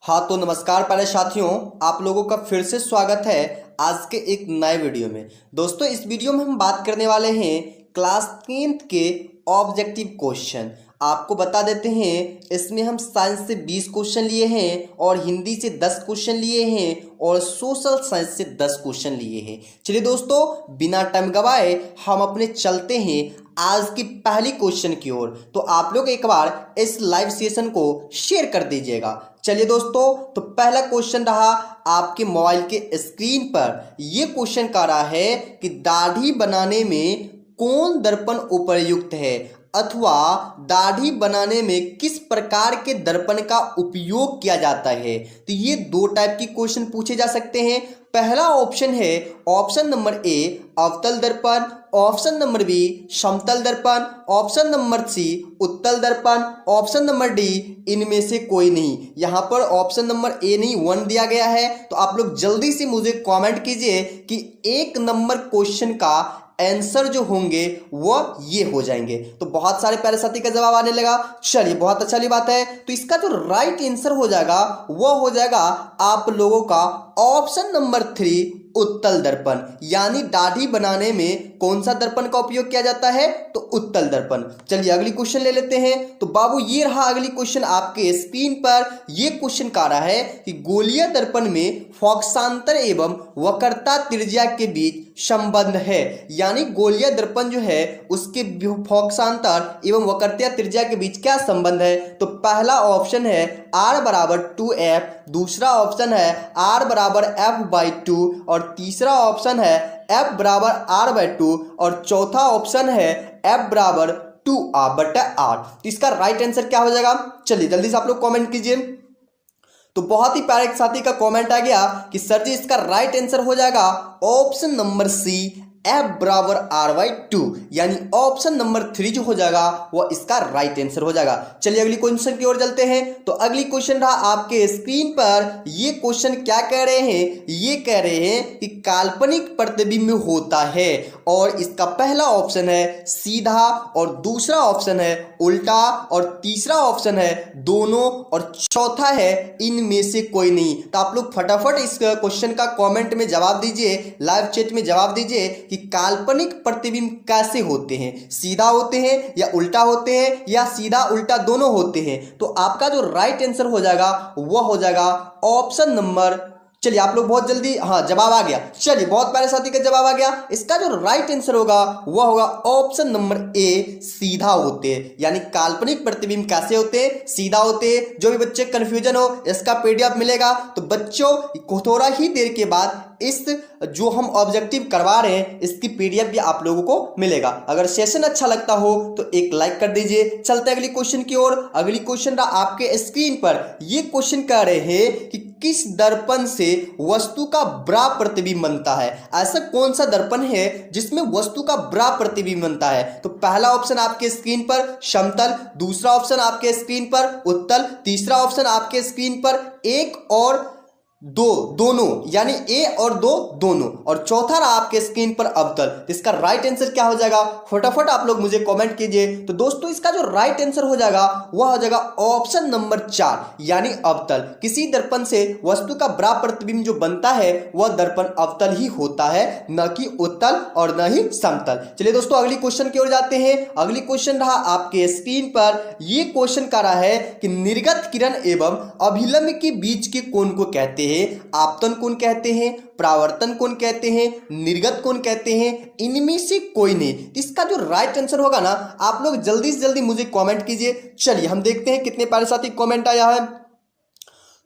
हाँ तो नमस्कार प्यारे साथियों, आप लोगों का फिर से स्वागत है आज के एक नए वीडियो में। दोस्तों इस वीडियो में हम बात करने वाले हैं क्लास 10th के ऑब्जेक्टिव क्वेश्चन। आपको बता देते हैं इसमें हम साइंस से 20 क्वेश्चन लिए हैं और हिंदी से 10 क्वेश्चन लिए हैं और सोशल साइंस से 10 क्वेश्चन लिए हैं। चलिए दोस्तों बिना टाइम गवाए हम अपने चलते हैं आज की पहली क्वेश्चन की ओर। तो आप लोग एक बार इस लाइव सेशन को शेयर कर दीजिएगा। चलिए दोस्तों तो पहला क्वेश्चन रहा आपके मोबाइल के स्क्रीन पर। यह क्वेश्चन कह रहा है कि दाढ़ी बनाने में कौन दर्पण उपयुक्त है अथवा दाढ़ी बनाने में किस प्रकार के दर्पण का उपयोग किया जाता है। तो ये दो टाइप की क्वेश्चन पूछे जा सकते हैं। पहला ऑप्शन है ऑप्शन नंबर ए अवतल दर्पण, ऑप्शन नंबर बी समतल दर्पण, ऑप्शन नंबर सी उत्तल दर्पण, ऑप्शन नंबर डी इनमें से कोई नहीं। यहाँ पर ऑप्शन नंबर ए नहीं 1 दिया गया है। तो आप लोग जल्दी से मुझे कमेंट कीजिए कि 1 नंबर क्वेश्चन का आंसर जो होंगे वो ये हो जाएंगे। तो बहुत सारे प्यारे साथी का जवाब आने लगा। चलिए बहुत अच्छा बात है। तो इसका जो राइट आंसर हो जाएगा वो हो जाएगा आप लोगों का ऑप्शन नंबर 3 उत्तल दर्पण। यानी दाढ़ी बनाने में कौन सा दर्पण का उपयोग किया जाता है तो उत्तल दर्पण। चलिए अगली क्वेश्चन ले लेते हैं। तो बाबू ये रहा अगली क्वेश्चन आपके स्क्रीन पर। यह क्वेश्चन कह रहा है कि गोलीय दर्पण में फोकसांतर एवं वक्रता त्रिज्या के बीच संबंध है। यानी गोलीय दर्पण जो है उसके फोकसांतर एवं वक्रता त्रिज्या के बीच क्या संबंध है। तो पहला ऑप्शन है R बराबर 2F, दूसरा ऑप्शन है R बराबर F/2 और तीसरा ऑप्शन है F बराबर R/2 और चौथा ऑप्शन है F बराबर 2R/R। इसका राइट आंसर क्या हो जाएगा चलिए जल्दी से आप लोग कमेंट कीजिए। तो बहुत ही प्यारे साथी का कमेंट आ गया कि सर जी इसका राइट आंसर हो जाएगा ऑप्शन नंबर सी F बराबर R/2। यानी ऑप्शन नंबर 3 जो हो जाएगा वो इसका राइट आंसर हो जाएगा। चलिए अगली क्वेश्चन की ओर चलते हैं। तो अगली क्वेश्चन रहा आपके स्क्रीन पर। ये क्वेश्चन क्या कह रहे हैं, ये कह रहे हैं कि काल्पनिक प्रतिबिंब होता है और इसका पहला ऑप्शन है सीधा और दूसरा ऑप्शन है उल्टा और तीसरा ऑप्शन है दोनों और चौथा है इनमें से कोई नहीं। तो आप लोग फटाफट इस क्वेश्चन का कमेंट में जवाब दीजिए, लाइव चैट में जवाब दीजिए कि काल्पनिक प्रतिबिंब कैसे होते हैं, सीधा होते हैं या उल्टा होते हैं या सीधा उल्टा दोनों होते हैं। तो आपका जो राइट आंसर हो जाएगा वह हो जाएगा ऑप्शन नंबर, चलिए आप लोग बहुत जल्दी, हाँ जवाब आ गया। चलिए बहुत प्यारे साथी का जवाब आ गया। इसका जो राइट आंसर होगा वह होगा ऑप्शन नंबर ए सीधा होते हैं। यानी काल्पनिक प्रतिबिंब कैसे होते हैं, सीधा होते हैं। जो भी बच्चे कंफ्यूजन हो इसका पीडीएफ मिलेगा। तो बच्चों को थोड़ा ही देर के बाद इस जो हम ऑब्जेक्टिव करवा रहे हैं इसकी पीडीएफ भी आप लोगों को मिलेगा। अगर सेशन अच्छा लगता हो तो एक लाइक कर दीजिए। चलते अगली क्वेश्चन की ओर। अगली क्वेश्चन रहा आपके स्क्रीन पर। यह क्वेश्चन कह रहे हैं कि किस दर्पण से वस्तु का ब्रा प्रतिबिंब बनता है। ऐसा कौन सा दर्पण है जिसमें वस्तु का ब्रा प्रतिबिंब बनता है। तो पहला ऑप्शन आपके स्क्रीन पर समतल, दूसरा ऑप्शन आपके स्क्रीन पर उत्तल, तीसरा ऑप्शन आपके स्क्रीन पर 1 और 2 दोनों यानी ए और 2 दोनों और चौथा रहा आपके स्क्रीन पर अवतल। इसका राइट आंसर क्या हो जाएगा फटाफट आप लोग मुझे कमेंट कीजिए। तो दोस्तों इसका जो राइट आंसर हो जाएगा वह हो जाएगा ऑप्शन नंबर 4 यानी अवतल। किसी दर्पण से वस्तु का ब्रा प्रतिबिंब जो बनता है वह दर्पण अवतल ही होता है, न कि उत्तल और न ही समतल। चलिए दोस्तों अगली क्वेश्चन की ओर जाते हैं। अगली क्वेश्चन रहा आपके स्क्रीन पर। यह क्वेश्चन कह रहा है कि निर्गत किरण एवं अभिलंब के बीच के कोण को कहते हैं आपतन कोण कहते हैं, परावर्तन कोण कहते हैं, निर्गत कोण कहते हैं, इनमें से कोई नहीं। इसका जो राइट आंसर होगा ना आप लोग जल्दी से जल्दी मुझे कमेंट कीजिए। चलिए हम देखते हैं कितने प्यारे साथी कमेंट आया है।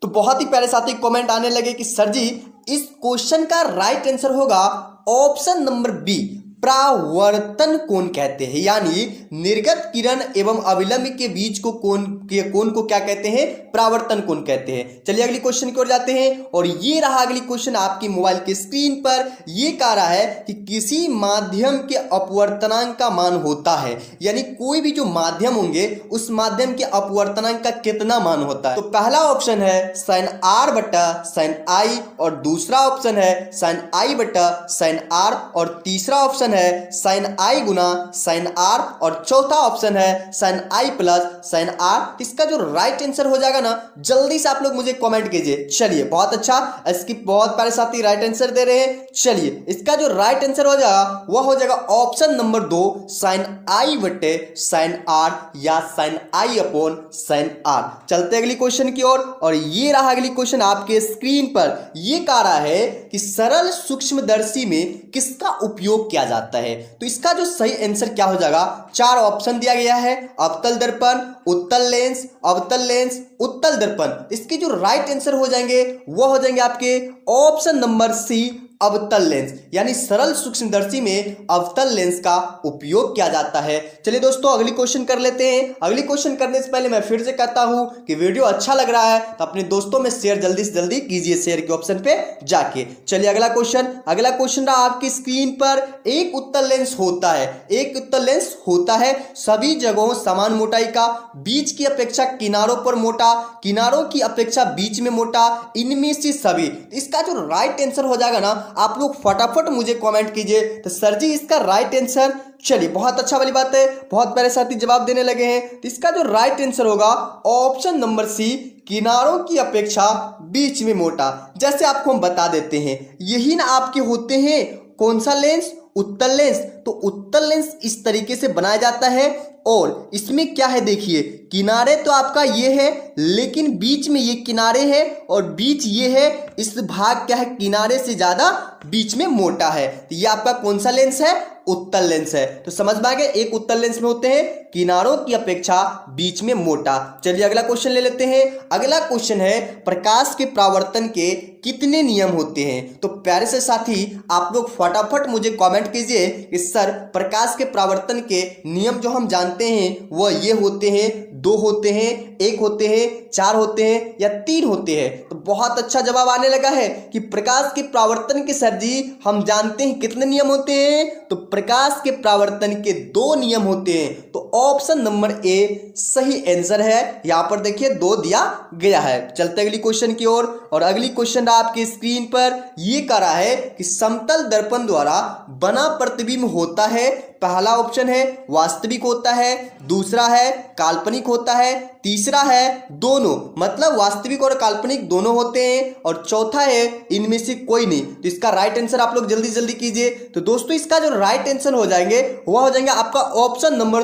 तो बहुत ही प्यारे साथी कमेंट आने लगे कि सर जी इस क्वेश्चन का राइट आंसर होगा ऑप्शन नंबर बी परावर्तन कोण कहते हैं। यानी निर्गत किरण एवं अभिलंब के बीच को कोण को क्या कहते हैं परावर्तन कोण कहते हैं। चलिए अगली क्वेश्चन की ओर जाते हैं। और ये रहा अगली क्वेश्चन आपकी मोबाइल के स्क्रीन पर। ये कह रहा है कि किसी माध्यम के अपवर्तनांक का मान होता है। यानी कोई भी जो माध्यम होंगे उस माध्यम के अपवर्तनांक का कितना मान होता है। तो पहला ऑप्शन है sin r बटा sin i और दूसरा ऑप्शन है sin i बटा sin r और तीसरा ऑप्शन ऑप्शन है साइन आई गुना साइन आर और चौथा ऑप्शन है sine I plus sine R. इसका जो राइट आंसर हो जाएगा ना, जल्दी से आप लोग मुझे कमेंट कीजिए। चलिए बहुत अच्छा, इसकी बहुत प्यारे साथी राइट आंसर दे रहे हैं। चलिए इसका जो राइट आंसर हो जाएगा वह हो जाएगा ऑप्शन नंबर 2 साइन आई बटे साइन आर या sine I upon sine R. चलते अगली क्वेश्चन की ओर और ये रहा अगली क्वेश्चन आपके स्क्रीन पर। ये कह रहा है कि सरल सूक्ष्मदर्शी में किसका उपयोग किया जाता है। तो इसका जो सही आंसर क्या हो जाएगा, 4 ऑप्शन दिया गया है, अवतल दर्पण, उत्तल लेंस, अवतल लेंस, उत्तल दर्पण। इसके जो राइट आंसर हो जाएंगे वो हो जाएंगे आपके ऑप्शन नंबर सी अवतल लेंस, यानी सरल सूक्ष्मदर्शी में अवतल लेंस का उपयोग किया जाता है। चलिए दोस्तों अगली क्वेश्चन कर लेते हैं। अगली क्वेश्चन करने से पहले मैं फिर से कहता हूं कि वीडियो अच्छा लग रहा है तो अपने दोस्तों में शेयर जल्दी से जल्दी कीजिए, शेयर के ऑप्शन पे जाके। चलिए अगला क्वेश्चन रहा आपकी स्क्रीन पर। एक उत्तल लेंस होता है, एक उत्तल लेंस होता है सभी जगहों समान मोटाई का, बीच की अपेक्षा किनारों पर मोटा, किनारों की अपेक्षा बीच में मोटा, इनमें से सभी। इसका जो राइट आंसर हो जाएगा ना, आप लोग फटाफट मुझे कमेंट कीजिए तो सर जी इसका राइट आंसर। चलिए बहुत अच्छा वाली बात है, बहुत प्यारे साथी जवाब देने लगे हैं। तो इसका जो राइट आंसर होगा ऑप्शन नंबर सी किनारों की अपेक्षा बीच में मोटा। जैसे आपको हम बता देते हैं, यही ना आपके होते हैं कौन सा लेंस, उत्तल लेंस। तो उत्तल लेंस इस तरीके से बनाया जाता है और इसमें क्या है देखिए, किनारे तो आपका ये है लेकिन बीच में ये किनारे है और बीच ये है, इस भाग क्या है किनारे से ज्यादा बीच में मोटा है। तो ये आपका कौन सा लेंस है, उत्तल लेंस है। तो समझ में आ गया, एक उत्तल लेंस में होते हैं किनारों की अपेक्षा बीच में मोटा। चलिए अगला क्वेश्चन ले लेते हैं। अगला क्वेश्चन है प्रकाश के परावर्तन के कितने नियम होते हैं। तो प्यारे से साथी आप लोग फटाफट मुझे कमेंट कीजिए कि सर प्रकाश के परावर्तन के नियम जो हम जानते हैं वह ये होते हैं, 2 होते हैं, 1 होते हैं, 4 होते हैं या 3 होते हैं। तो बहुत अच्छा जवाब आने लगा है कि प्रकाश के परावर्तन के सर जी हम जानते हैं कितने नियम होते हैं। तो प्रकाश के परावर्तन के 2 नियम होते हैं। तो ऑप्शन नंबर ए सही आंसर है। यहां पर देखिए 2 दिया गया है। चलते अगली क्वेश्चन की ओर और अगली क्वेश्चन आपकी स्क्रीन पर ये कह रहा है कि समतल दर्पण द्वारा बना प्रतिबिंब होता है। पहला ऑप्शन है वास्तविक होता है, दूसरा है काल्पनिक होता है, तीसरा है दोनों, मतलब वास्तविक और काल्पनिक दोनों होते हैं, और चौथा है इनमें से कोई नहीं। तो इसका राइट आंसर आप लोग जल्दी जल्दी कीजिए। तो दोस्तों इसका जो राइट आंसर हो जाएंगे वह हो जाएंगे आपका ऑप्शन नंबर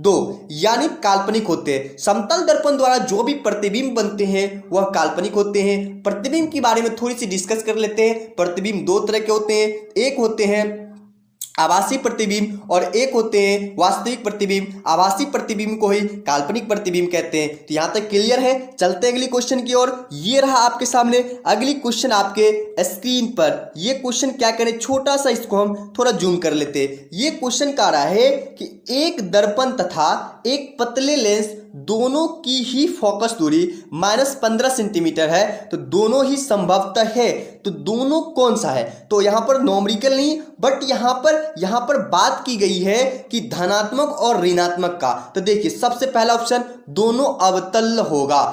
2 यानी काल्पनिक होते हैं। समतल दर्पण द्वारा जो भी प्रतिबिंब बनते हैं वह काल्पनिक होते हैं। प्रतिबिंब के बारे में थोड़ी सी डिस्कस कर लेते हैं। प्रतिबिंब 2 तरह के होते हैं, एक होते हैं आभासी प्रतिबिंब और एक होते हैं वास्तविक प्रतिबिंब। आभासी प्रतिबिंब को ही काल्पनिक प्रतिबिंब कहते हैं। तो यहां तक क्लियर है। चलते अगली क्वेश्चन की ओर। ये रहा आपके सामने अगली क्वेश्चन आपके स्क्रीन पर। ये क्वेश्चन क्या करें, छोटा सा इसको हम थोड़ा जूम कर लेते हैं। ये क्वेश्चन कह रहा है कि एक दर्पण तथा एक पतले लेंस दोनों की ही फोकस दूरी -15 सेंटीमीटर है। तो दोनों ही संभवतः है, तो दोनों कौन सा है। तो यहां पर नॉमरिकल नहीं, बट यहां पर बात की गई है कि धनात्मक और ऋणात्मक का। तो देखिए सबसे पहला ऑप्शन दोनों अवतल होगा,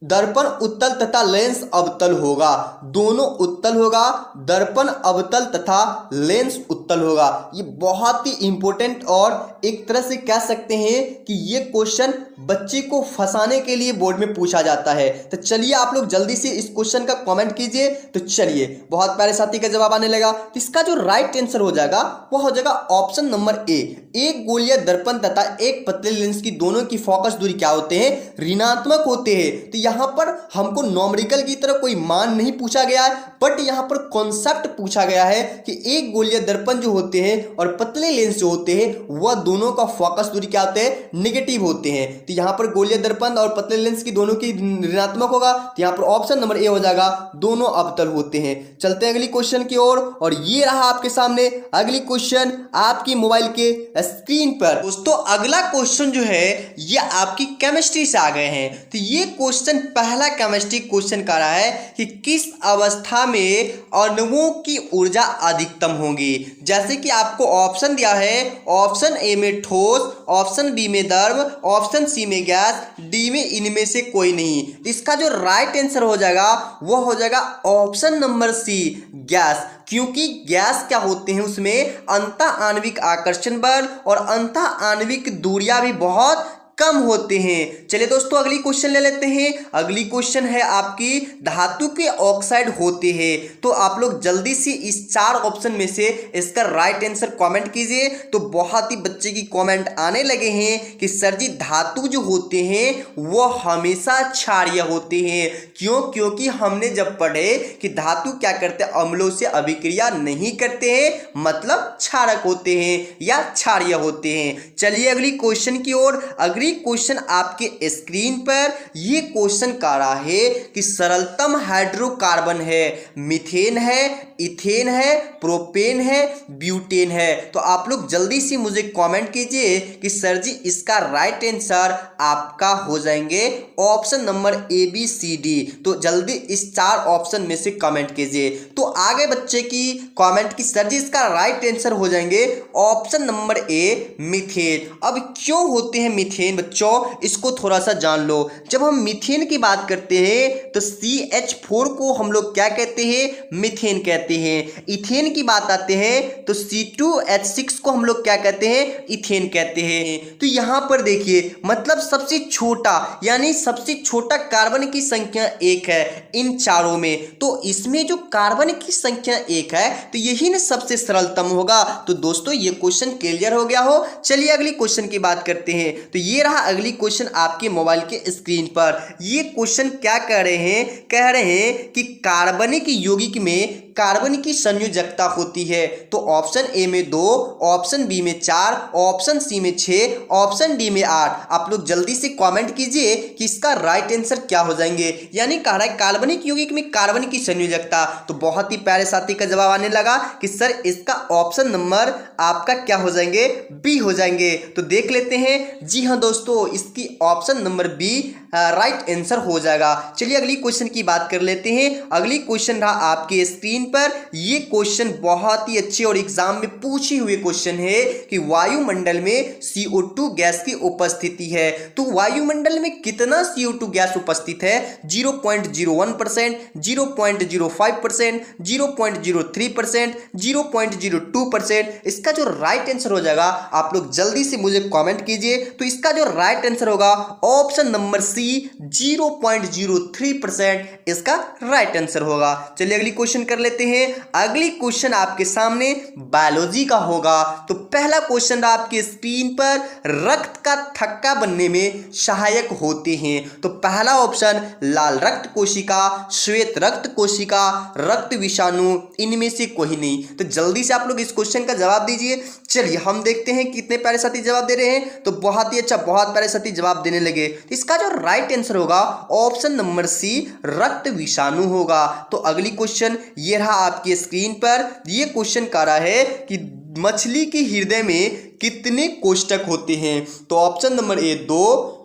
दर्पण उत्तल तथा लेंस अवतल होगा, दोनों उत्तल होगा, दर्पण अवतल तथा लेंस उत्तल होगा। ये बहुत ही इंपॉर्टेंट और एक तरह से कह सकते हैं कि ये क्वेश्चन बच्चे को फंसाने के लिए बोर्ड में पूछा जाता है। तो चलिए आप लोग जल्दी से इस क्वेश्चन का कमेंट कीजिए। तो चलिए बहुत प्यारे साथी का जवाब आने लगा। इसका जो राइट आंसर हो जाएगा वो हो जाएगा ऑप्शन नंबर ए। एक गोलीय दर्पण तथा एक पतले लेंस की दोनों की फोकस दूरी क्या होते हैं, ऋणात्मक होते हैं। तो यहां पर हमको नॉमरिकल की तरह कोई मान नहीं पूछा गया है, बट यहां पर कॉन्सेप्ट पूछा गया है कि एक गोलीय दर्पण जो होते हैं और पतले लेंस जो होते हैं वह दोनों का फोकस दूरी क्या होते हैं, नेगेटिव होते हैं। तो यहां पर गोलीय दर्पण और पतले लेंस की दोनों की ऋणात्मक होगा। तो यहां पर ऑप्शन नंबर ए हो जाएगा, दोनों अवतल होते हैं। चलते हैं अगली क्वेश्चन की ओर और ये रहा आपके सामने अगली क्वेश्चन आपकी मोबाइल के स्क्रीन पर। दोस्तों अगला क्वेश्चन जो है ये आपकी केमिस्ट्री से आ गए हैं। तो ये क्वेश्चन पहला केमिस्ट्री क्वेश्चन का रहा है कि किस अवस्था में अणुओं की ऊर्जा अधिकतम होगी। जैसे कि आपको ऑप्शन दिया है, ऑप्शन ए में ठोस, ऑप्शन बी में द्रव, ऑप्शन सी में गैस, डी में इनमें से कोई नहीं। इसका जो राइट आंसर हो जाएगा वो हो जाएगा ऑप्शन नंबर सी, गैस। क्योंकि गैस क्या होते हैं, उसमें अंतः आणविक आकर्षण बल और अंतः आणविक दूरियां भी बहुत कम होते हैं। चलिए दोस्तों अगली क्वेश्चन ले लेते हैं। अगली क्वेश्चन है आपकी, धातु के ऑक्साइड होते हैं। तो आप लोग जल्दी से इस 4 ऑप्शन में से इसका राइट आंसर कमेंट कीजिए। तो बहुत ही बच्चे की कमेंट आने लगे हैं कि सर जी धातु जो होते हैं वो हमेशा क्षारीय होते हैं। क्यों? क्योंकि हमने जब पढ़े कि धातु क्या करते हैं, अम्लों से अभिक्रिया नहीं करते हैं, मतलब क्षारक होते हैं या क्षारीय होते हैं। चलिए अगली क्वेश्चन की ओर। अगली क्वेश्चन आपके स्क्रीन पर ये क्वेश्चन का रहा है कि सरलतम हाइड्रोकार्बन है, मीथेन है, इथेन है, प्रोपेन है, ब्यूटेन है। तो आप लोग जल्दी से मुझे कमेंट कीजिए कि सर जी इसका राइट आंसर आपका हो जाएंगे option number A B C D. तो जल्दी इस 4 ऑप्शन में से कमेंट कीजिए। तो आगे बच्चे की कमेंट कि सर जी इसका राइट आंसर हो जाएंगे ऑप्शन नंबर ए, मीथेन। अब क्यों होते हैं मीथेन बच्चों, इसको थोड़ा सा जान लो। जब हम मीथेन की बात करते हैं तो CH4 को हम लोग क्या कहते हैं, मीथेन कहते हैं। इथेन की बात आते हैं तो C2H6 को हम लोग क्या कहते हैं, इथेन कहते हैं। तो यहां पर देखिए, मतलब सबसे छोटा यानी सबसे छोटा कार्बन की संख्या 1 है इन चारों में। तो इसमें जो कार्बन की संख्या 1 है तो यही ना सबसे सरलतम होगा। तो दोस्तों ये क्वेश्चन क्लियर हो गया हो। चलिए अगली क्वेश्चन की बात करते हैं। तो ये रहा अगली क्वेश्चन आपके मोबाइल के स्क्रीन पर। ये क्वेश्चन क्या कह रहे हैं, कह रहे हैं कि कार्बनिक यौगिक में कार्बन की संयोजकता होती है। तो ऑप्शन ए में 2, ऑप्शन बी में 4, ऑप्शन सी में 6, ऑप्शन डी में 8। आप लोग जल्दी से कमेंट कीजिए कि इसका राइट आंसर क्या हो जाएंगे। यानी कह रहा है कार्बनिक यौगिक में कार्बन की संयोजकता। तो बहुत ही प्यारे साथी का जवाब आने लगा कि सर इसका ऑप्शन नंबर आपका क्या हो जाएंगे, बी हो जाएंगे। तो देख लेते हैं। जी हाँ दोस्तों, इसकी option number B right answer हो जाएगा। चलिए अगली क्वेश्चन की बात कर लेते हैं। अगली क्वेश्चन रहा आपके स्क्रीन पर। ये क्वेश्चन बहुत ही अच्छे और एग्जाम में पूछे हुए क्वेश्चन है कि वायुमंडल में CO2 गैस की उपस्थिति है। तो वायुमंडल में कितना CO2 गैस उपस्थित है? 0.01%, 0.05%, 0.03%, 0.02%। इसका जो राइट आंसर हो जाएगा आप लोग जल्दी से मुझे कमेंट कीजिए। तो इसका जो राइट आंसर होगा ऑप्शन नंबर सी, 0.03% इसका राइट आंसर होगा। चलिए अगली क्वेश्चन कर लेते हैं। अगली क्वेश्चन आपके सामने बायोलॉजी का होगा। तो पहला क्वेश्चन आपके स्क्रीन पर, रक्त का थक्का बनने में सहायक होते हैं। तो पहला ऑप्शन लाल रक्त कोशिका, श्वेत रक्त कोशिका, रक्त विषाणु, इनमें से कोई नहीं। तो जल्दी से आप लोग इस क्वेश्चन का जवाब दीजिए। चलिए हम देखते हैं कितने प्यारे साथी जवाब दे रहे हैं। तो बहुत ही अच्छा, बहुत प्यारे साथी जवाब देने लगे। इसका जो राइट आंसर होगा ऑप्शन नंबर सी, रक्त विषाणु होगा। तो अगली क्वेश्चन ये रहा आपकी स्क्रीन पर। ये क्वेश्चन कह रहा है कि मछली के हृदय में कितने कोष्ठक होते हैं? तो option number A 2,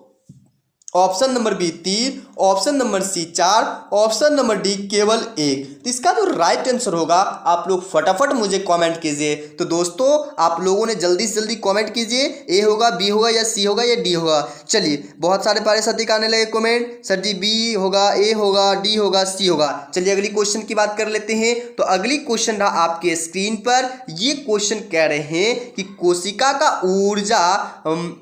option number B 3, option number C 4, option number D केवल 1। तो इसका जो राइट आंसर होगा आप लोग फटाफट मुझे कमेंट कीजिए। तो दोस्तों आप लोगों ने जल्दी से जल्दी कमेंट कीजिए, ए होगा, बी होगा, या सी होगा, या डी होगा। चलिए बहुत सारे प्यारे साथी का आने लगे कमेंट, सर जी बी होगा, ए होगा, डी होगा, सी होगा। चलिए अगली क्वेश्चन की बात कर लेते हैं। तो अगली क्वेश्चन रहा आपके स्क्रीन पर। ये क्वेश्चन कह रहे हैं कि कोशिका का ऊर्जा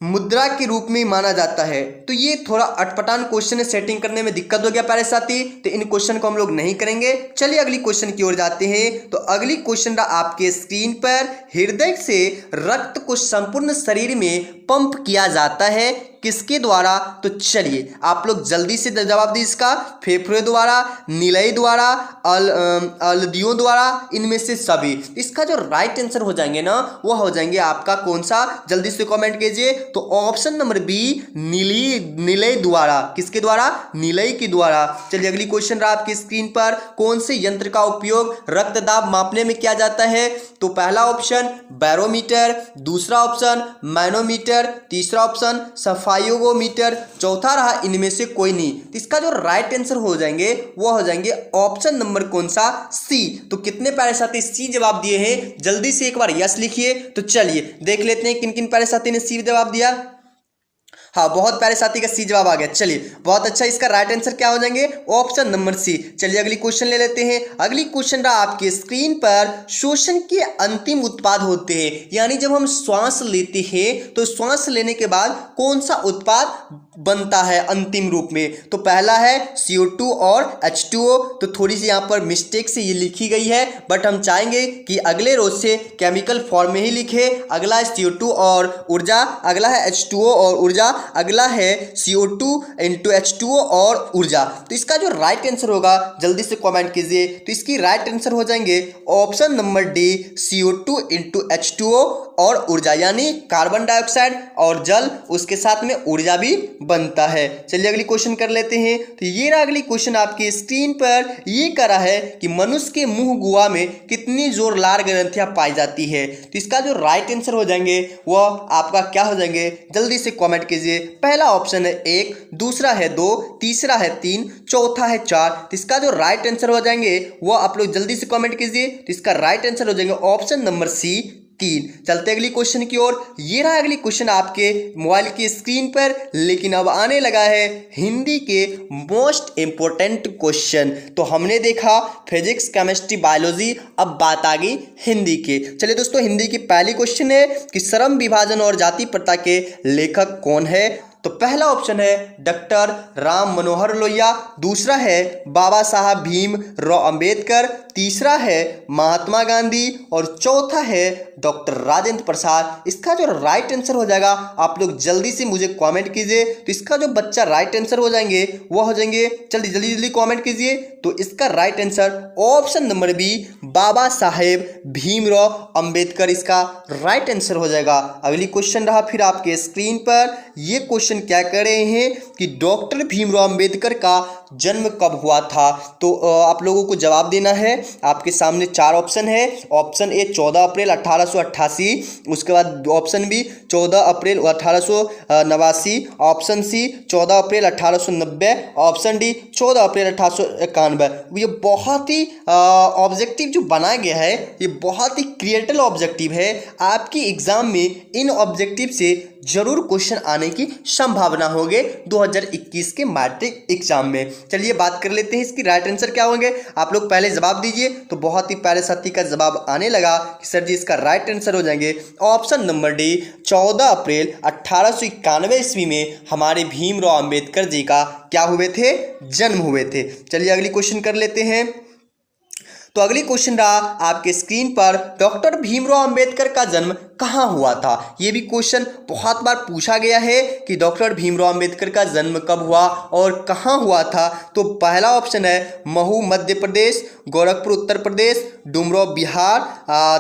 मुद्रा के रूप में माना जाता है। तो ये थोड़ा अटपटान क्वेश्चन है, सेटिंग करने में दिक्कत हो गया प्यारे साथी। तो इन क्वेश्चन को हम लोग नहीं करेंगे। चलिए अगली क्वेश्चन की ओर जाते हैं। तो अगली क्वेश्चन रहा आपके स्क्रीन पर, हृदय से रक्त को संपूर्ण शरीर में पंप किया जाता है किसके द्वारा? तो चलिए आप लोग जल्दी से जवाब दीजिए इसका। फेफड़े द्वारा, निलय द्वारा, अल्दियों द्वारा, इनमें से सभी। इसका जो राइट आंसर हो जाएंगे ना वो हो जाएंगे आपका कौन सा? जल्दी से कमेंट कीजिए। तो ऑप्शन नंबर बी, निलय द्वारा। किसके द्वारा? निलय के द्वारा। चलिए अगली क्वेश्चन रहा आपकी स्क्रीन पर, कौन से यंत्र का उपयोग रक्तदाब मापने में किया जाता है? तो पहला ऑप्शन बैरोमीटर, दूसरा ऑप्शन मैनोमीटर, तीसरा ऑप्शन सफाई फाइगोमीटर, चौथा रहा इनमें से कोई नहीं। तो इसका जो राइट आंसर हो जाएंगे वो हो जाएंगे ऑप्शन नंबर कौन सा, सी। तो कितने प्यारे साथी सी जवाब दिए हैं, जल्दी से एक बार यस लिखिए। तो चलिए देख लेते हैं किन किन प्यारे साथी ने सी जवाब दिया। हाँ, बहुत प्यारे साथी का सी जवाब आ गया। चलिए बहुत अच्छा, इसका राइट आंसर क्या हो जाएंगे, ऑप्शन नंबर सी। चलिए अगली क्वेश्चन ले लेते हैं। अगली क्वेश्चन रहा आपके स्क्रीन पर, श्वसन के अंतिम उत्पाद होते हैं, यानी जब हम श्वास लेते हैं तो श्वास लेने के बाद कौन सा उत्पाद बनता है अंतिम रूप में। तो पहला है CO2 और H2O। तो थोड़ी सी यहाँ पर मिस्टेक से ये लिखी गई है, बट हम चाहेंगे कि अगले रोज से केमिकल फॉर्म में ही लिखे। अगला है CO2 और ऊर्जा, अगला है H2O और ऊर्जा, अगला है CO2 × H2O और ऊर्जा। तो इसका जो राइट आंसर होगा जल्दी से कमेंट कीजिए। तो इसकी राइट आंसर हो जाएंगे option number D, CO2 × H2O और ऊर्जा, यानी कार्बन डाइऑक्साइड और जल, उसके साथ में ऊर्जा भी बनता है। चलिए अगली क्वेश्चन कर लेते हैं। तो ये रहा अगली क्वेश्चन आपकी स्क्रीन पर। ये करा है कि मनुष्य के मुंह गुहा में कितनी जोरदार ग्रंथियां पाई जाती है। तो इसका जो राइट आंसर हो जाएंगे वह आपका क्या हो जाएंगे, जल्दी से कमेंट कीजिए। पहला ऑप्शन है 1, दूसरा है 2, तीसरा है 3, चौथा है 4। तो इसका जो राइट आंसर हो जाएंगे वो आप लोग जल्दी से कमेंट कीजिए। तो इसका राइट आंसर हो जाएंगे ऑप्शन नंबर सी, 3। चलते अगली क्वेश्चन की ओर। ये रहा अगली क्वेश्चन आपके मोबाइल की स्क्रीन पर, लेकिन अब आने लगा है हिंदी के मोस्ट इंपोर्टेंट क्वेश्चन। तो हमने देखा फिजिक्स, केमिस्ट्री, बायोलॉजी, अब बात आ गई हिंदी के। चलिए दोस्तों, हिंदी की पहली क्वेश्चन है कि श्रम विभाजन और जाति प्रथा के लेखक कौन है। तो पहला ऑप्शन है डॉक्टर राम मनोहर लोहिया, दूसरा है बाबा साहब भीमराव अंबेडकर, तीसरा है महात्मा गांधी और चौथा है डॉक्टर राजेंद्र प्रसाद। इसका जो राइट आंसर हो जाएगा आप लोग जल्दी से मुझे कमेंट कीजिए। तो इसका जो बच्चा राइट आंसर हो जाएंगे वो हो जाएंगे, जल्दी जल्दी जल्दी कमेंट कीजिए। तो इसका right answer option number B, Baba Saheb Bhimrao Ambedkar, इसका राइट आंसर हो जाएगा। अगली क्वेश्चन रहा फिर आपके स्क्रीन पर। ये क्वेश्चन क्या कर रहे हैं कि डॉक्टर भीमराव अंबेडकर का जन्म कब हुआ था। तो आप लोगों को जवाब देना है। आपके सामने 4 ऑप्शन है। ऑप्शन ए 14 अप्रैल 1888, उसके बाद ऑप्शन बी 14 अप्रैल 1889, ऑप्शन सी 14 अप्रैल 1890, ऑप्शन डी 14 अप्रैल 1891। ये बहुत ही ऑब्जेक्टिव जो बनाया गया है, ये बहुत ही क्रिएटिव ऑब्जेक्टिव है। आपकी एग्जाम में इन ऑब्जेक्टिव से जरूर क्वेश्चन आने की संभावना होगी 2021 के मैट्रिक एग्जाम में। चलिए बात कर लेते हैं इसकी राइट आंसर क्या होंगे। आप लोग पहले जवाब दीजिए। तो बहुत ही प्यारे साथी का जवाब आने लगा कि सर जी इसका राइट आंसर हो जाएंगे ऑप्शन नंबर डी, 14 अप्रैल 1891 ईस्वी में हमारे भीमराव अंबेडकर जी का क्या हुए थे, जन्म हुए थे। चलिए अगली क्वेश्चन कर लेते हैं। तो अगली क्वेश्चन रहा आपके स्क्रीन पर, डॉक्टर भीमराव अंबेडकर का जन्म कहाँ हुआ था। ये भी क्वेश्चन बहुत बार पूछा गया है कि डॉक्टर भीमराव अंबेडकर का जन्म कब हुआ और कहाँ हुआ था। तो पहला ऑप्शन है महू मध्य प्रदेश, गोरखपुर उत्तर प्रदेश, डुमराव बिहार,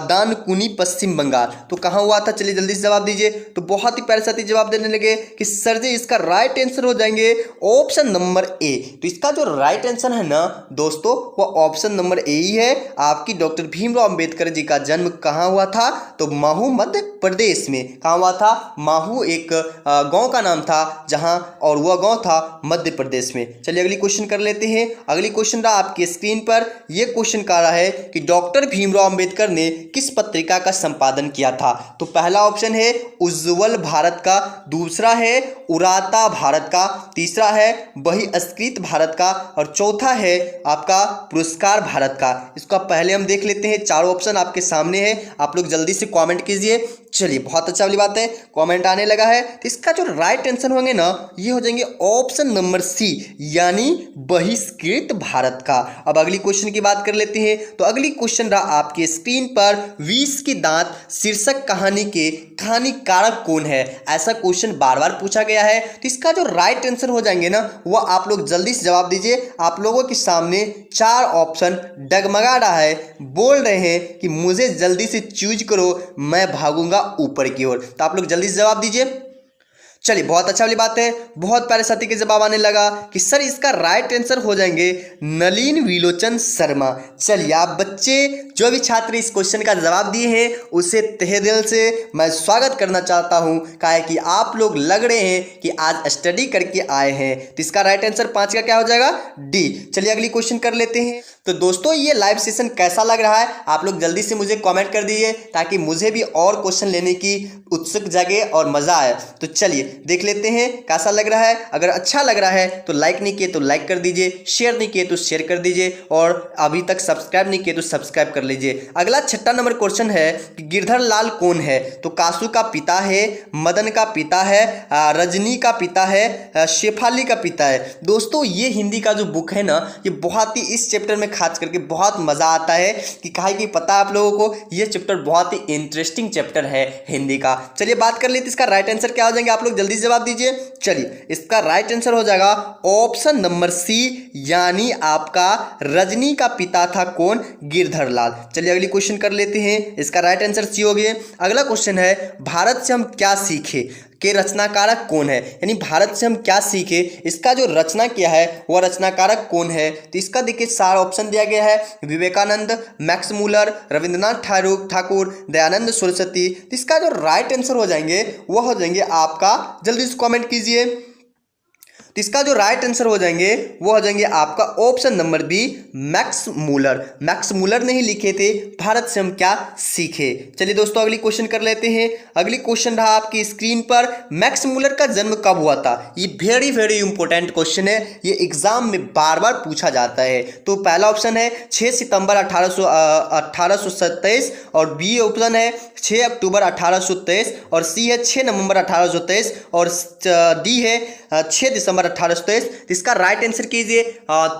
दानकुनी पश्चिम बंगाल। तो कहाँ हुआ था, चलिए जल्दी से जवाब दीजिए। तो बहुत ही प्यारे साथी जवाब देने लगे कि सर जी इसका राइट आंसर हो जाएंगे ऑप्शन नंबर ए। तो इसका जो राइट आंसर है ना दोस्तों, वो ऑप्शन नंबर ए ही है। आपकी डॉक्टर भीमराव अंबेडकर जी का जन्म कहाँ हुआ था, तो महू मध्य प्रदेश में। कहाँ हुआ था, महू एक गांव का नाम था जहां, और वह गांव था मध्य प्रदेश में। चलिए अगली क्वेश्चन कर लेते हैं। अगली क्वेश्चन रहा आपकी स्क्रीन पर। यह क्वेश्चन कह रहा है कि डॉक्टर भीमराव अंबेडकर ने किस पत्रिका का संपादन किया था। तो पहला ऑप्शन है उज्ज्वल भारत का, दूसरा है उराता भारत का, तीसरा है बहिष्कृत भारत का और चौथा है आपका पुरस्कार भारत का। इसका पहले हम देख लेते हैं। 4 ऑप्शन आपके सामने है, आप लोग जल्दी से कमेंट कीजिए। चलिए बहुत अच्छा वाली बात है, कमेंट आने लगा है। तो इसका जो राइट आंसर होंगे ना, ये हो जाएंगे ऑप्शन नंबर सी, यानी बहिष्कृत भारत का। अब अगली क्वेश्चन की बात कर लेते हैं। तो अगली क्वेश्चन रहा आपके स्क्रीन पर, विष के दांत शीर्षक कहानी के कहानीकारक कौन है। ऐसा क्वेश्चन बार बार पूछा गया है। तो इसका जो राइट आंसर हो जाएंगे ना, वो आप लोग जल्दी से जवाब दीजिए। आप लोगों के सामने 4 ऑप्शन डगमगा रहा है, बोल रहे हैं कि मुझे जल्दी से चूज करो, मैं भागूंगा ऊपर की ओर। तो आप लोग जल्दी से जवाब दीजिए। चलिए बहुत अच्छा वाली बात है, बहुत प्यारे साथी के जवाब आने लगा कि सर इसका राइट आंसर हो जाएंगे नलिन विलोचन शर्मा। चलिए आप बच्चे जो भी छात्र इस क्वेश्चन का जवाब दिए हैं उसे तहे दिल से मैं स्वागत करना चाहता हूं, काहे कि आप लोग लग रहे हैं कि आज स्टडी करके आए हैं। तो इसका राइट आंसर 5 का क्या हो जाएगा? डी। चलिए अगली क्वेश्चन कर लेते हैं। तो दोस्तों ये लाइव सेशन कैसा लग रहा है आप लोग जल्दी से मुझे कमेंट कर दीजिए, ताकि मुझे भी और क्वेश्चन लेने की उत्सुक जगे और मजा आए। तो चलिए देख लेते हैं कैसा लग रहा है। अगर अच्छा लग रहा है तो लाइक नहीं किए तो लाइक कर दीजिए, शेयर नहीं किए तो शेयर कर दीजिए, और अभी तक सब्सक्राइब नहीं किए तो सब्सक्राइब कर लीजिए। अगला 6 नंबर क्वेश्चन है कि गिरधर लाल कौन है? तो कासू का पिता है, मदन का पिता है, रजनी का पिता है, शेफाली का पिता है। दोस्तों ये हिंदी का जो बुक है ना, ये बहुत ही इस चैप्टर में खास करके बहुत मजा आता है कि काहे कि पता आप लोगों को ये चैप्टर बहुत ही इंटरेस्टिंग चैप्टर है हिंदी का। चलिए बात कर लेते इसका राइट आंसर क्या हो जाएंगे, आप लोग जल्दी से जवाब दीजिए। चलिए इसका राइट आंसर हो जाएगा ऑप्शन नंबर सी, यानी आपका रजनी का पिता था कौन? गिरधर लाल। चलिए अगली क्वेश्चन कर लेते हैं। इसका राइट आंसर सी हो गया। अगला क्वेश्चन है भारत से हम क्या सीखे के रचनाकारक कौन है? यानी भारत से हम क्या सीखे, इसका जो रचना किया है वह रचनाकारक कौन है? तो इसका देखिए सारा ऑप्शन दिया गया है, विवेकानंद, मैक्स मूलर, रविंद्रनाथ ठाकुर, दयानंद सरस्वती। तो इसका जो राइट आंसर हो जाएंगे वह हो जाएंगे आपका, जल्दी से कमेंट कीजिए। तो इसका जो राइट आंसर हो जाएंगे वो हो जाएंगे आपका option number B, Max Muller. Max Muller ने ही लिखे थे भारत से हम क्या सीखे। चलिए दोस्तों अगली क्वेश्चन कर लेते हैं। अगली क्वेश्चन रहा आपकी स्क्रीन पर, मैक्स मूलर का जन्म कब हुआ था? ये वेरी वेरी इंपॉर्टेंट क्वेश्चन है, ये एग्जाम में बार बार पूछा जाता है। तो पहला ऑप्शन है 6 सितंबर 1827 और बी ऑप्शन है 6 अक्टूबर 1823 और सी है 6 नवंबर 1823 और डी है 6 दिसंबर 1823। इसका राइट आंसर कीजिए।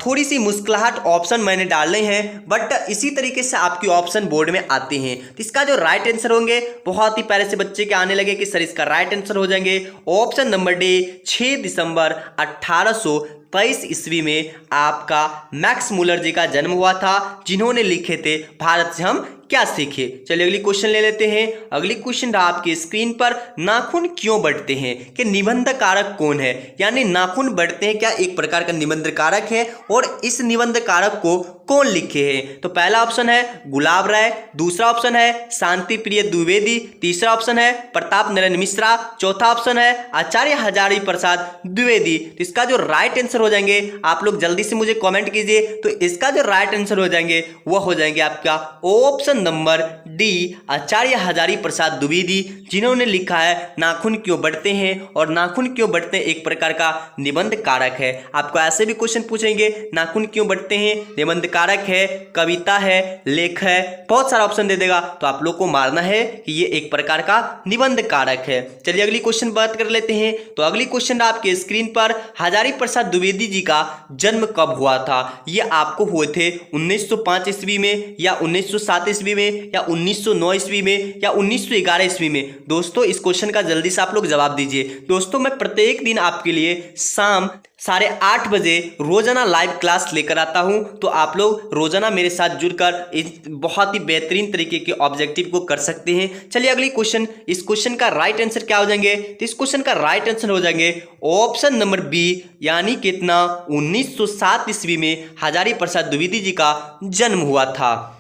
थोड़ी सी मुस्कुराहट ऑप्शन मैंने डाले हैं, बट इसी तरीके से आपकी ऑप्शन बोर्ड में आते हैं। तो इसका जो राइट आंसर होंगे बहुत ही पहले से बच्चे के आने लगे कि सर इसका राइट आंसर हो जाएंगे ऑप्शन नंबर डी, 6 दिसंबर 1823 ईस्वी में आपका मैक्स मूलर जी का जन्म हुआ था, जिन्होंने लिखे थे भारत से हम क्या सीखे। चलिए अगली क्वेश्चन ले लेते हैं। अगली क्वेश्चन रहा आपकी स्क्रीन पर, नाखून क्यों बढ़ते हैं कि निबंध कारक कौन है? यानी नाखून बढ़ते हैं क्या एक प्रकार का निबंध कारक है, और इस निबंध कारक को कौन लिखे हैं? तो पहला ऑप्शन है गुलाब राय, दूसरा ऑप्शन है शांति प्रिय द्विवेदी, तीसरा ऑप्शन है प्रताप नरेंद्र मिश्रा, चौथा ऑप्शन है आचार्य हजारी प्रसाद द्विवेदी। तो इसका जो राइट आंसर हो जाएंगे आप लोग जल्दी से मुझे कमेंट कीजिए। तो इसका जो राइट आंसर हो जाएंगे वह हो जाएंगे आपका ऑप्शन नंबर डी, आचार्य हजारी प्रसाद द्विवेदी, जिन्होंने लिखा है नाखून क्यों बढ़ते हैं। और नाखून क्यों बढ़ते हैं एक प्रकार का निबंध कारक है। आपको ऐसे भी क्वेश्चन पूछेंगे नाखून क्यों बढ़ते हैं, निबंध कारक है, कविता है, लेख है, बहुत सारा ऑप्शन दे देगा, तो आप लोग को मारना है कि ये एक प्रकार का निबंध कारक है। चलिए अगली क्वेश्चन बात कर लेते हैं। तो अगली क्वेश्चन आपके स्क्रीन पर, हजारी प्रसाद द्विवेदी जी का जन्म कब हुआ था? ये आपको हुए थे 1905 ईस्वी में, या 1907 ईस्वी में, या 1909 ईस्वी में, या 1911 ईस्वी में। दोस्तों इस क्वेश्चन का जल्दी से आप लोग जवाब दीजिए। दोस्तों मैं प्रत्येक दिन आपके लिए शाम 8:30 बजे रोजाना लाइव क्लास लेकर आता हूं, तो आप लोग रोजाना मेरे साथ जुड़कर इस बहुत ही बेहतरीन तरीके के ऑब्जेक्टिव को कर सकते हैं। चलिए अगली क्वेश्चन, इस क्वेश्चन का राइट आंसर क्या हो जाएंगे? तो इस क्वेश्चन का राइट आंसर हो जाएंगे ऑप्शन नंबर बी, यानी कितना 1907 ईस्वी में हजारी प्रसाद द्विवेदी जी का जन्म हुआ था।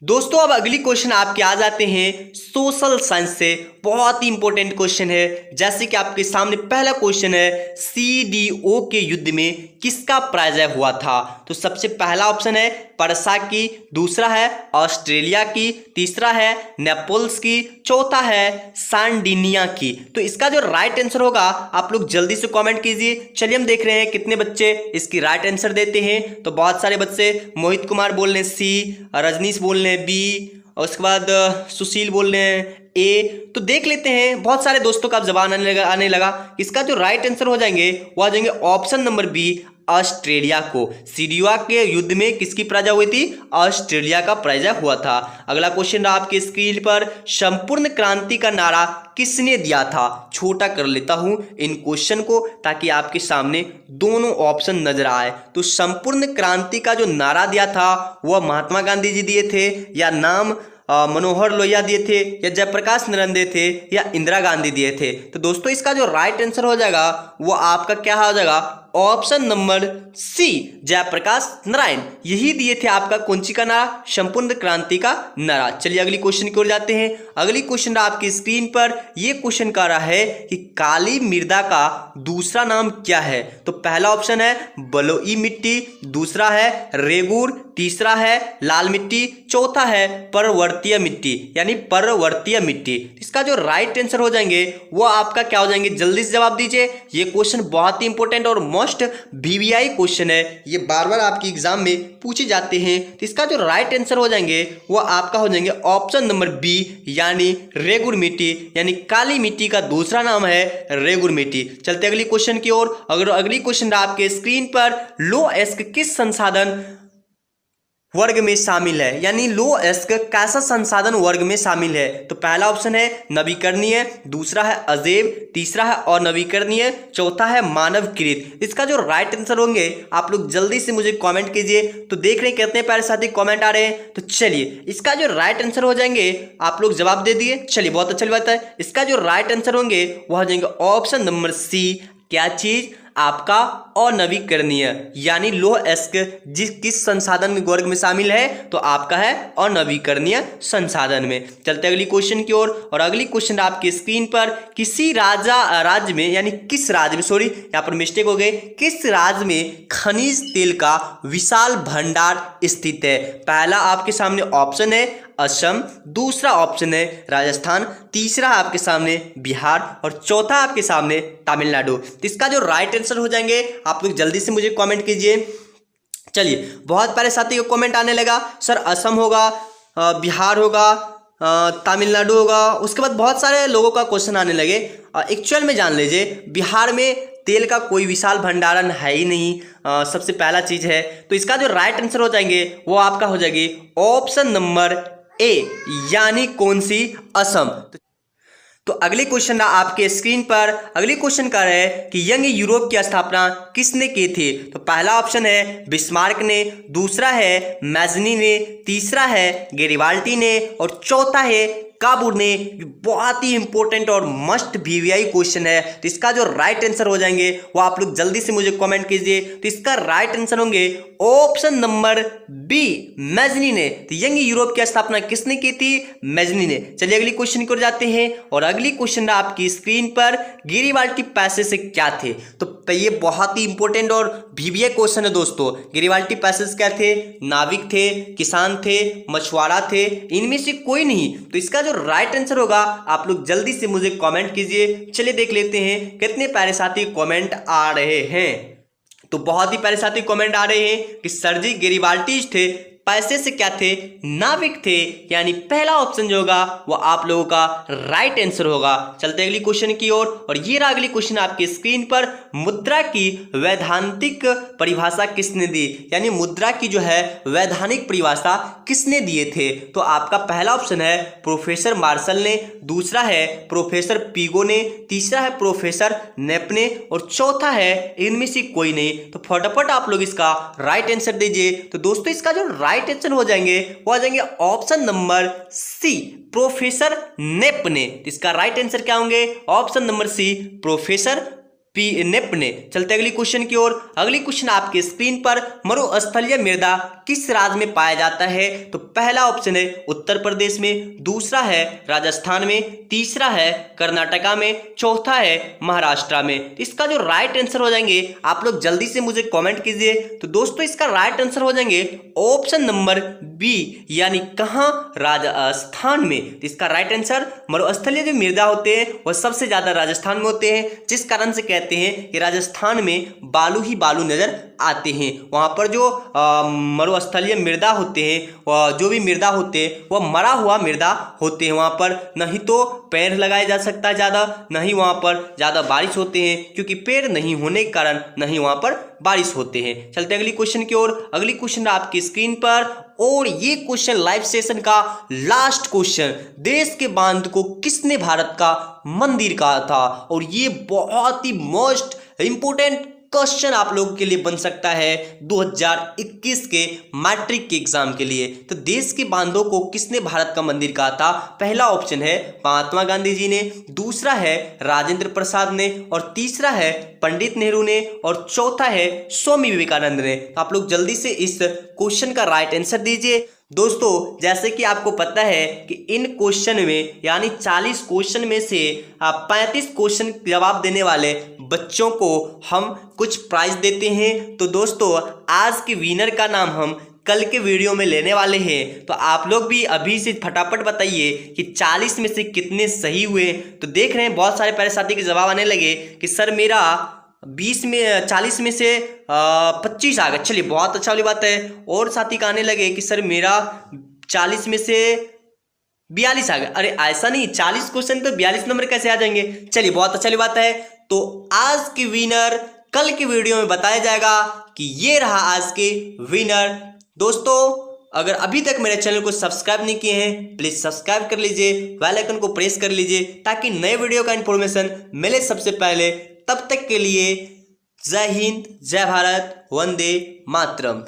दोस्तों अब अगली क्वेश्चन आपके आ जाते हैं सोशल साइंस से, बहुत ही इंपॉर्टेंट क्वेश्चन है। जैसे कि आपके सामने पहला क्वेश्चन है, CDO के युद्ध में किसका पराजय हुआ था? तो सबसे पहला ऑप्शन है परसा की, दूसरा है ऑस्ट्रेलिया की, तीसरा है नेपोल्स की, चौथा है सांडिनिया की। तो इसका जो राइट आंसर होगा आप लोग जल्दी से कमेंट कीजिए। चलिए हम देख रहे हैं कितने बच्चे इसकी राइट आंसर देते हैं। तो बहुत सारे बच्चे, मोहित कुमार बोल रहे हैं सी, रजनीश बोल रहे हैं बी, और उसके बाद सुशील बोल रहे हैं ए। तो देख लेते हैं बहुत सारे दोस्तों का जवाब आने लगा। इसका जो राइट आंसर हो जाएंगे वो आ जाएंगे ऑप्शन नंबर बी, ऑस्ट्रेलिया को। सीडिया के युद्ध में किसकी पराजय हुई थी? ऑस्ट्रेलिया का पराजय हुआ था। अगला क्वेश्चन रहा आपके स्क्रीन पर, संपूर्ण क्रांति का नारा किसने दिया था? छोटा कर लेता हूं इन क्वेश्चन को ताकि आपके सामने दोनों ऑप्शन नजर आए। तो संपूर्ण क्रांति का जो नारा दिया था वह महात्मा गांधी जी दिए थे, या नाम मनोहर लोहिया दिए थे, या जयप्रकाश नारायण दिए थे, या इंदिरा गांधी दिए थे? तो दोस्तों इसका जो राइट आंसर हो जाएगा वो आपका क्या हो जाएगा? Option number C Jayaprakash Narayan, यही दिए थे आपका कौन सी का नारा, संपूर्ण क्रांति का नारा। चलिए अगली क्वेश्चन की ओर जाते हैं। अगली क्वेश्चन आपकी स्क्रीन पर, ये क्वेश्चन कह रहा है कि काली मृदा का दूसरा नाम क्या है। तो पहला ऑप्शन है बलुई मिट्टी, दूसरा है रेगूर, तीसरा है लाल मिट्टी, चौथा है पर्वतीय मिट्टी यानी पर्वतीय मिट्टी। इसका जो राइट आंसर हो जाएंगे वो आपका क्या हो जाएंगे, जल्दी से जवाब दीजिए। ये क्वेश्चन बहुत ही इंपॉर्टेंट और मोस्ट वीवीआई क्वेश्चन है, ये बार बार आपकी एग्जाम में पूछे जाते हैं। तो इसका जो राइट आंसर हो जाएंगे वो आपका हो जाएंगे ऑप्शन नंबर बी यानी रेगुर मिट्टी, यानी काली मिट्टी का दूसरा नाम है रेगुर मिट्टी। चलते अगली क्वेश्चन की ओर। अगर अगली क्वेश्चन आपके स्क्रीन पर, लो एस्क किस संसाधन वर्ग में शामिल है, यानी लो एस्क कैसा संसाधन वर्ग में शामिल है। तो पहला ऑप्शन है नवीकरणीय, दूसरा है अजैव, तीसरा है अनवीकरणीय, चौथा है मानवकृत। इसका जो राइट आंसर होंगे आप लोग जल्दी से मुझे कमेंट कीजिए। तो देख रहे हैं कितने प्यारे साथी कमेंट आ रहे हैं। तो चलिए इसका जो राइट आंसर हो जाएंगे आप लोग जवाब दे दिए। चलिए बहुत अच्छा बात है। इसका जो राइट आंसर होंगे वह हो जाएंगे ऑप्शन नंबर सी, क्या चीज, आपका अनवीकरणीय, यानी लो एस्क किस संसाधन वर्ग में शामिल है, तो आपका है अनवीकरणीय संसाधन में। चलते अगली क्वेश्चन की ओर। और अगली क्वेश्चन आपकी स्क्रीन पर, किसी राज्य में, यानी किस राज्य में, सॉरी यहाँ पर मिस्टेक हो गई, किस राज्य में खनिज तेल का विशाल भंडार स्थित है। पहला आपके सामने ऑप्शन है असम, दूसरा ऑप्शन है राजस्थान, तीसरा आपके सामने बिहार और चौथा आपके सामने तमिलनाडु। तो इसका जो राइट आंसर हो जाएंगे आप लोग जल्दी से मुझे कमेंट कीजिए। चलिए बहुत प्यारे साथी को कमेंट आने लगा, सर असम होगा, बिहार होगा, तमिलनाडु होगा, उसके बाद बहुत सारे लोगों का क्वेश्चन आने लगे। एक्चुअल में जान लीजिए बिहार में तेल का कोई विशाल भंडारण है ही नहीं, सबसे पहला चीज है। तो इसका जो राइट आंसर हो जाएंगे वो आपका हो जाएगी ऑप्शन नंबर ए, यानी कौन सी, असम। तो अगली क्वेश्चन आपके स्क्रीन पर, अगली क्वेश्चन कर रहे हैं कि यंग यूरोप की स्थापना किसने की थी। तो पहला ऑप्शन है बिस्मार्क ने, दूसरा है मैजनी ने, तीसरा है गेरिबाल्डी ने और चौथा है काबूर ने। बहुत ही इंपॉर्टेंट और मस्ट वीवीआई क्वेश्चन है। तो इसका जो राइट आंसर हो जाएंगे वो आप लोग जल्दी से मुझे कमेंट कीजिए। तो इसका राइट आंसर होंगे ऑप्शन नंबर बी, मैजनी ने। तो यंग यूरोप की स्थापना किसने की थी, मैजनी ने। चलिए अगली क्वेश्चन की ओर जाते हैं। और अगली क्वेश्चन आपकी स्क्रीन पर, गेरिबाल्डी पैसेज से क्या थे। तो ये बहुत ही इंपॉर्टेंट और वीवीआई क्वेश्चन है दोस्तों। गेरिबाल्डी पैसेज क्या थे, नाविक थे, किसान थे, मछुआरा थे, इनमें से कोई नहीं। तो इसका जो राइट आंसर होगा आप लोग जल्दी से मुझे कमेंट कीजिए। चलिए देख लेते हैं कितने प्यारे साथी कमेंट आ रहे हैं। तो बहुत ही प्यारे साथी कमेंट आ रहे हैं कि सर जी गेरिबाल्डी थे, पैसे से क्या थे, नाविक थे, यानी पहला ऑप्शन जो होगा वो आप लोगों का राइट आंसर होगा। चलते अगली क्वेश्चन की ओर। और ये रहा अगली क्वेश्चन आपकी स्क्रीन पर, मुद्रा की वैधानिक परिभाषा किसने दी, यानी मुद्रा की जो है वैधानिक परिभाषा किसने दिए थे। तो आपका पहला ऑप्शन है प्रोफेसर मार्शल ने, दूसरा है प्रोफेसर पीगो ने, तीसरा है प्रोफेसर नेप ने और चौथा है इनमें से कोई नहीं। तो फटाफट आप लोग इसका राइट आंसर दीजिए। तो दोस्तों इसका जो राइट आंसर हो जाएंगे वो आ जाएंगे ऑप्शन नंबर सी, प्रोफेसर नेप ने। इसका राइट आंसर क्या होंगे, ऑप्शन नंबर सी, प्रोफेसर नेप ने। चलते अगली क्वेश्चन की ओर। अगली क्वेश्चन आपके स्क्रीन पर, मरुस्थलीय मृदा किस राज्य में पाया जाता है। तो पहला ऑप्शन है उत्तर प्रदेश में, दूसरा है राजस्थान में, तीसरा है कर्नाटका में, चौथा है महाराष्ट्र में। इसका जो राइट आंसर हो जाएंगे आप लोग जल्दी से मुझे कमेंट कीजिए। तो दोस्तों इसका राइट आंसर हो जाएंगे ऑप्शन नंबर बी, यानी कहां, राजस्थान में। इसका राइट आंसर, मरुस्थलीय जो मृदा होते हैं वह सबसे ज्यादा राजस्थान में होते हैं, जिस कारण से कहते हैं कि राजस्थान में बालू ही बालू नजर आते हैं। वहां पर जो मरुस्थलीय मृदा होते हैं, जो भी मृदा होते हैं वह मरा हुआ मृदा होते हैं। वहां पर नहीं तो पेड़ लगाया जा सकता है ज्यादा, नहीं वहां पर ज्यादा बारिश होते हैं, क्योंकि पेड़ नहीं होने के कारण नहीं वहां पर बारिश होते हैं। चलते अगली क्वेश्चन की ओर। अगली क्वेश्चन आपकी स्क्रीन पर, और ये क्वेश्चन लाइव सेशन का लास्ट क्वेश्चन, देश के बांध को किसने भारत का मंदिर कहा था। और ये बहुत ही मोस्ट इंपोर्टेंट क्वेश्चन आप लोगों के लिए बन सकता है 2021 के मैट्रिक के एग्जाम के लिए। तो देश के बांधों को किसने भारत का मंदिर कहा था? पहला ऑप्शन है महात्मा गांधी जी ने, दूसरा है राजेंद्र प्रसाद ने, और तीसरा है पंडित नेहरू ने, और चौथा है स्वामी विवेकानंद ने। तो आप लोग जल्दी से इस क्वेश्चन का राइट आंसर दीजिए। दोस्तों जैसे कि आपको पता है कि इन क्वेश्चन में यानी 40 क्वेश्चन में से 35 क्वेश्चन जवाब देने वाले बच्चों को हम कुछ प्राइज देते हैं। तो दोस्तों आज के विनर का नाम हम कल के वीडियो में लेने वाले हैं। तो आप लोग भी अभी से फटाफट बताइए कि 40 में से कितने सही हुए। तो देख रहे हैं बहुत सारे पहले साथी के जवाब आने लगे कि सर मेरा 40 में से 25 आ गए। चलिए बहुत अच्छा वाली बात है। और साथी का आने लगे कि सर मेरा 40 में से 42 आ गए। अरे ऐसा नहीं, 40 क्वेश्चन तो 42 नंबर कैसे आ जाएंगे। चलिए बहुत अच्छा वाली बात है। तो आज के विनर कल के वीडियो में बताया जाएगा कि ये रहा आज के विनर। दोस्तों अगर अभी तक मेरे चैनल को सब्सक्राइब नहीं किए हैं प्लीज सब्सक्राइब कर लीजिए, बेल आइकन को प्रेस कर लीजिए ताकि नए वीडियो का इंफॉर्मेशन मिले सबसे पहले। तब तक के लिए जय हिंद, जय भारत, वंदे मातरम।